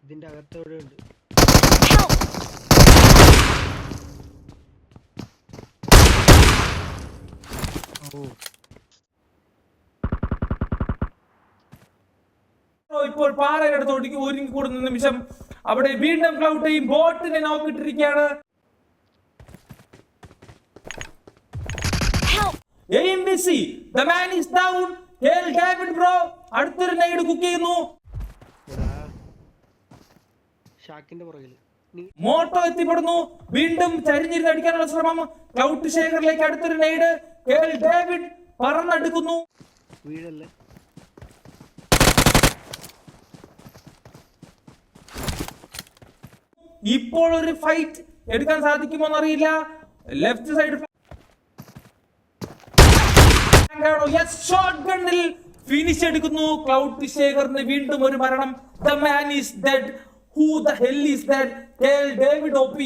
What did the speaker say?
ഇതിന്റെ അകത്തോടെ ഉണ്ട്. ഇപ്പോൾ പാറയടുത്തോട്ടേക്ക് ഒരുങ്ങി കൂടുന്ന നിമിഷം അവിടെ വീണ്ടും ക്ലൗഡ് ടീം ബോട്ടിനെ നോക്കിട്ടിരിക്കുകയാണ്. The man is down. David bro അടുത്തൊരു നൈഡ് കുക്ക് ചെയ്യുന്നു. ഷാക്കിന്റെ പുറകിൽ മോട്ടോ എത്തിപ്പെടുന്നു. വീണ്ടും ചരിഞ്ഞിരുന്ന് അടിക്കാനുള്ള ശ്രമം. ക്ലൗഡ് ശേഖറിലേക്ക് അടുത്തൊരു നൈഡ്. ഡേവിഡ് പറന്നെടുക്കുന്നു. വീഴല്ലേ. ഇപ്പോൾ ഒരു ഫൈറ്റ് എടുക്കാൻ സാധിക്കുമോ എന്നറിയില്ല. ലെഫ്റ്റ് സൈഡ് ഷോട്ട് ഗണ്ണിൽ ഫിനിഷ് എടുക്കുന്നു. ക്ലൗഡ് ശേഖറിന് വീണ്ടും ഒരു മരണം. The man is dead. Who the hell is that? David OP